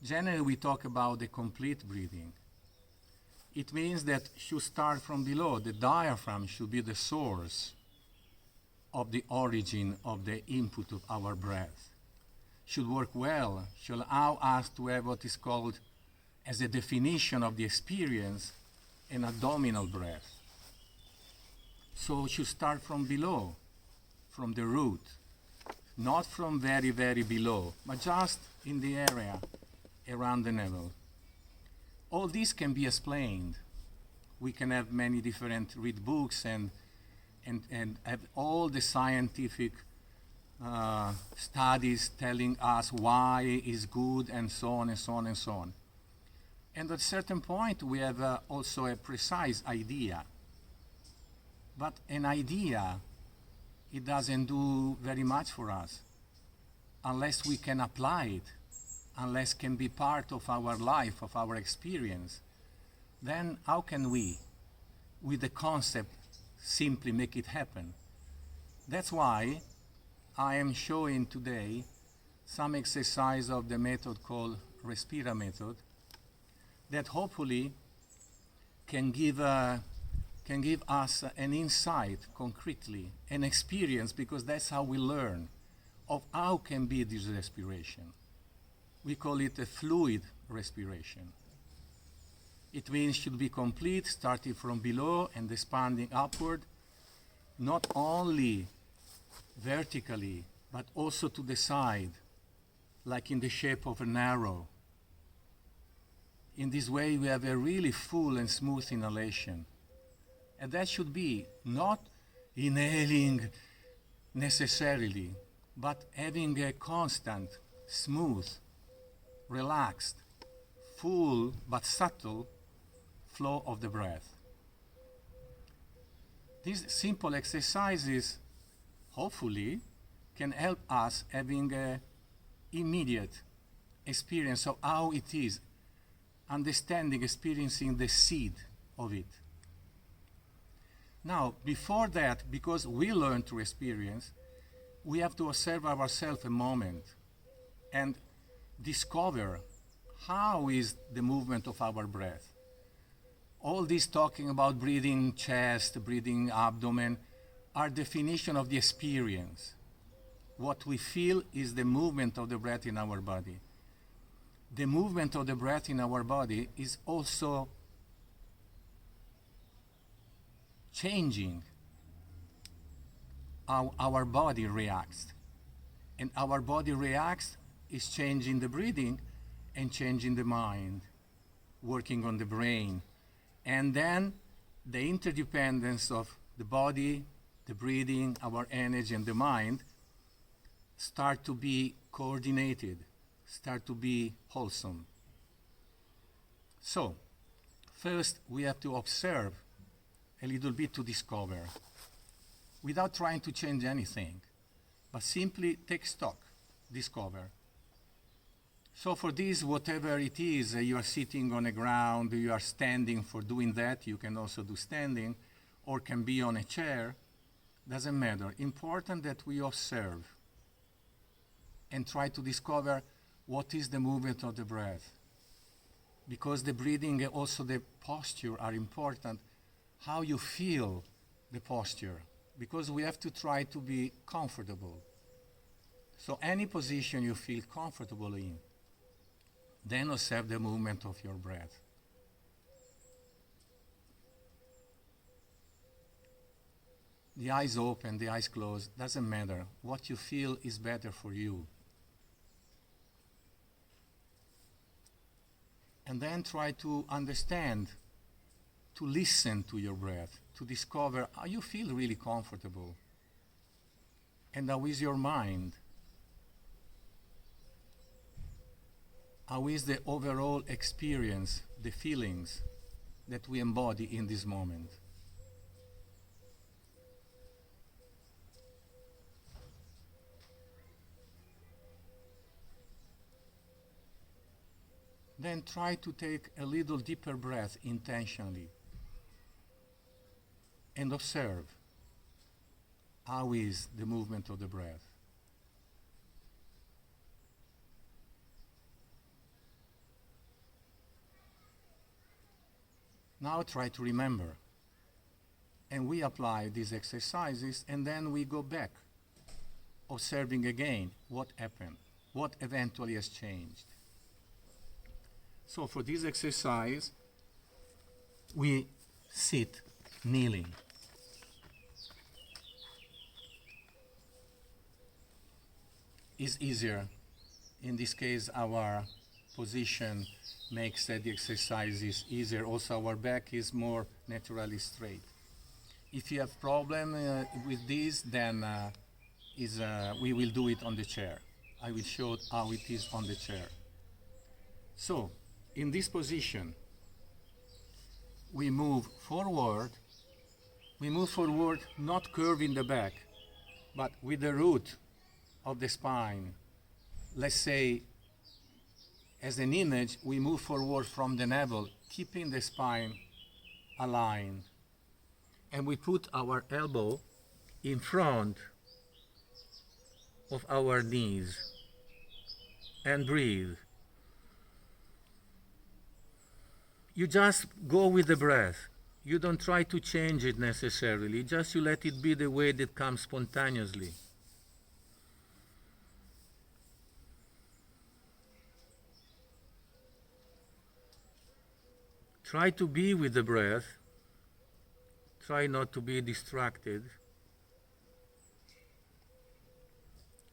Generally, we talk about the complete breathing. It means that you start from below. The diaphragm should be the source of the origin of the input of our breath. Should work well, should allow us to have what is called, as a definition of the experience, an abdominal breath. So it should start from below, from the root, not from very, very below, but just in the area around the navel. All this can be explained. We can have many different read books and have all the scientific studies telling us why is good and so on and so on and so on. And at a certain point we have also a precise idea. But an idea, it doesn't do very much for us unless we can apply it, unless can be part of our life, of our experience. Then how can we, with the concept, simply make it happen? That's why I am showing today some exercise of the method called Respira method that hopefully can give us an insight concretely, an experience, because that's how we learn of how can be this respiration. We call it a fluid respiration. It means should be complete, starting from below and expanding upward, not only vertically, but also to the side, like in the shape of an arrow. In this way, we have a really full and smooth inhalation. And that should be not inhaling necessarily, but having a constant, smooth, relaxed, full but subtle flow of the breath. These simple exercises hopefully can help us having an immediate experience of how it is, understanding, experiencing the seed of it. Now, before that, because we learn through experience, we have to observe ourselves a moment and discover how is the movement of our breath. All this talking about breathing chest, breathing abdomen, are definition of the experience. What we feel is the movement of the breath in our body. The movement of the breath in our body is also changing how our body reacts. And our body reacts is changing the breathing and changing the mind, working on the brain. And then the interdependence of the body, the breathing, our energy, and the mind start to be coordinated, start to be wholesome. So, first we have to observe a little bit to discover, without trying to change anything, but simply take stock, discover. So for this, whatever it is, you are sitting on the ground, you are standing for doing that, you can also do standing, or can be on a chair, doesn't matter. Important that we observe and try to discover what is the movement of the breath. Because the breathing and also the posture are important, how you feel the posture, because we have to try to be comfortable. So any position you feel comfortable in, then observe the movement of your breath. The eyes open, the eyes closed, doesn't matter. What you feel is better for you. And then try to understand, to listen to your breath, to discover how you feel really comfortable. And how is your mind? How is the overall experience, the feelings that we embody in this moment? Then try to take a little deeper breath intentionally and observe how is the movement of the breath. Now try to remember. And we apply these exercises, and then we go back, observing again what happened, what eventually has changed. So for this exercise, we sit kneeling. It's easier. In this case, our position makes the exercises easier. Also, our back is more naturally straight. If you have problem with this, then we will do it on the chair. I will show how it is on the chair. So, in this position, we move forward. We move forward, not curving the back, but with the root of the spine. Let's say, as an image, we move forward from the navel, keeping the spine aligned. And we put our elbow in front of our knees and breathe. You just go with the breath. You don't try to change it necessarily, just you let it be the way that comes spontaneously. Try to be with the breath. Try not to be distracted.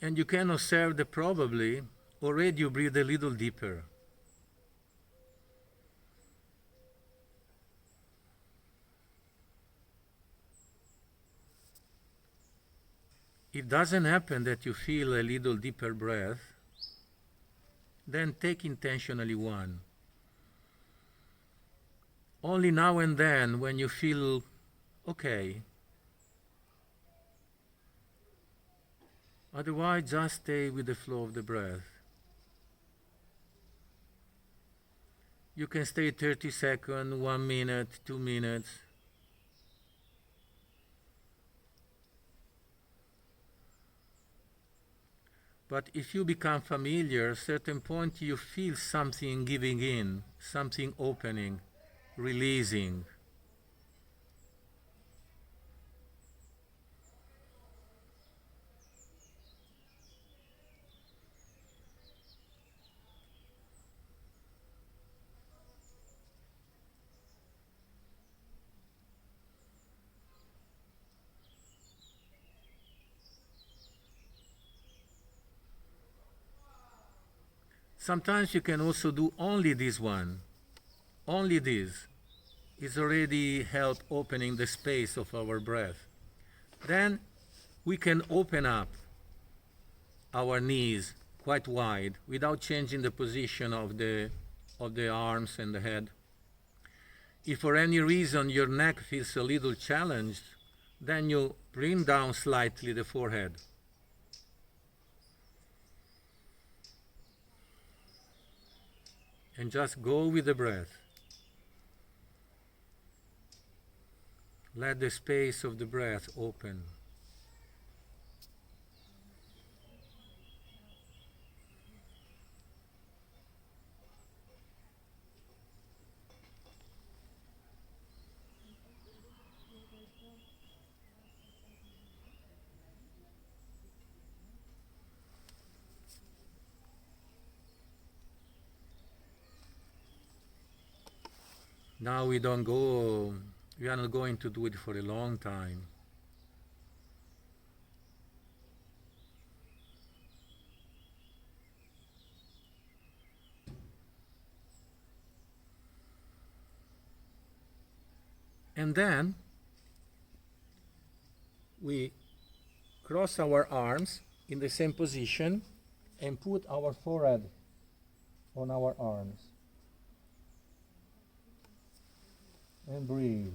And you can observe that probably already you breathe a little deeper. If doesn't happen that you feel a little deeper breath, then take intentionally one. Only now and then when you feel okay. Otherwise, just stay with the flow of the breath. You can stay 30 seconds, 1 minute, 2 minutes. But if you become familiar, at a certain point you feel something giving in, something opening, releasing. Sometimes you can also do only this one. Only this is already help opening the space of our breath. Then we can open up our knees quite wide without changing the position of the arms and the head. If for any reason your neck feels a little challenged, then you bring down slightly the forehead. And just go with the breath. Let the space of the breath open. Now we are not going to do it for a long time. And then we cross our arms in the same position and put our forehead on our arms. And breathe.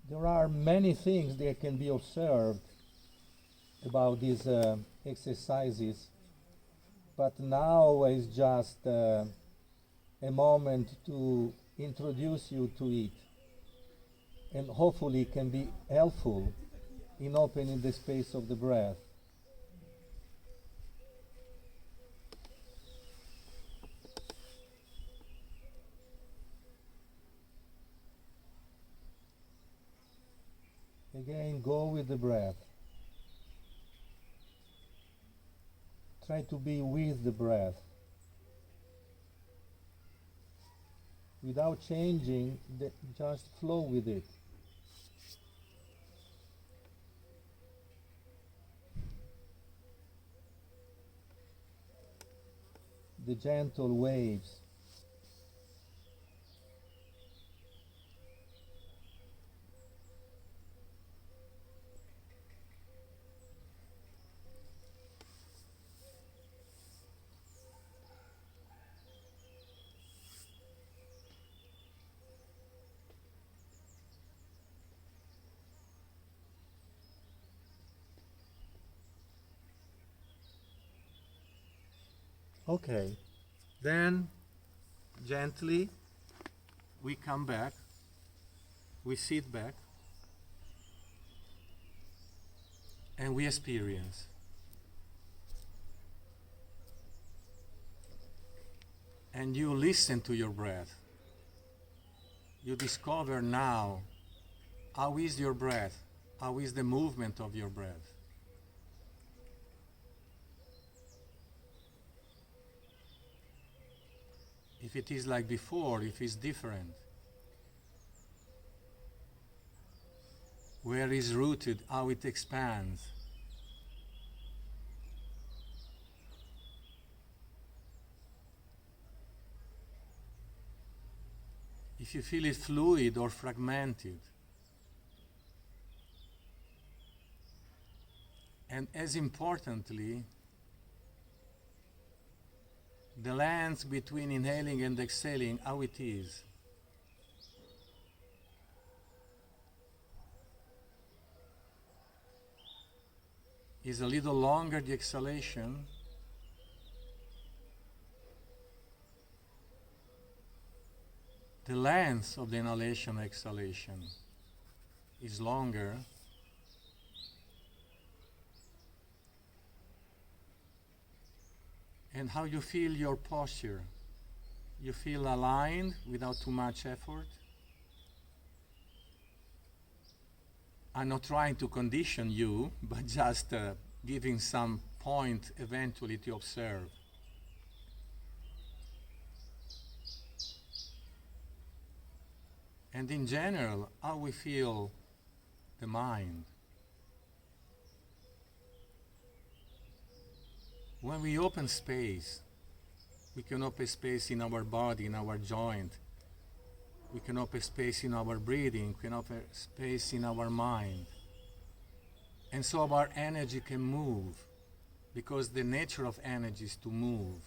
There are many things that can be observed about these exercises, but now is just a moment to introduce you to it, and hopefully can be helpful in opening the space of the breath. Again, go with the breath. Try to be with the breath. Without changing, just flow with it. The gentle waves. Okay, then gently we come back, we sit back, and we experience. And you listen to your breath. You discover now how is your breath, how is the movement of your breath. If it is like before, if it's different. Where is rooted, how it expands. If you feel it fluid or fragmented. And as importantly, the length between inhaling and exhaling, how it is. Is a little longer the exhalation. The length of the inhalation and exhalation is longer. And how you feel your posture. You feel aligned without too much effort. I'm not trying to condition you, but just giving some point eventually to observe. And in general, how we feel the mind. When we open space, we can open space in our body, in our joint. We can open space in our breathing. We can open space in our mind. And so our energy can move, because the nature of energy is to move.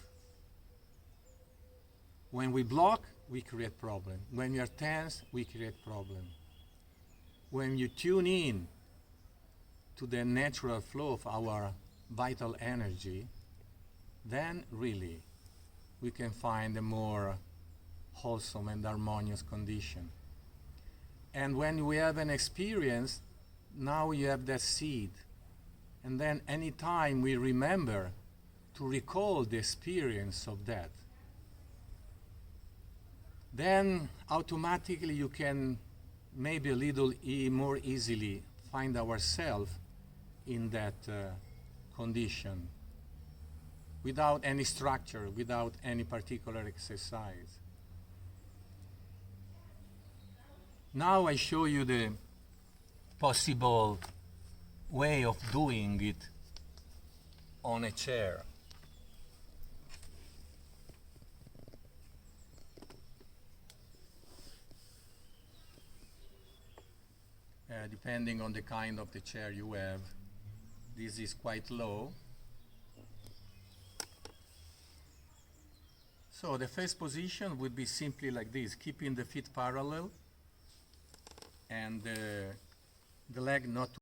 When we block, we create problem. When we are tense, we create problem. When you tune in to the natural flow of our vital energy, then really we can find a more wholesome and harmonious condition. And when we have an experience, now you have that seed. And then anytime we remember to recall the experience of that, then automatically you can maybe a little more easily find ourselves in that condition, without any structure, without any particular exercise. Now I show you the possible way of doing it on a chair. Depending on the kind of the chair you have, this is quite low. So the first position would be simply like this, keeping the feet parallel and the leg not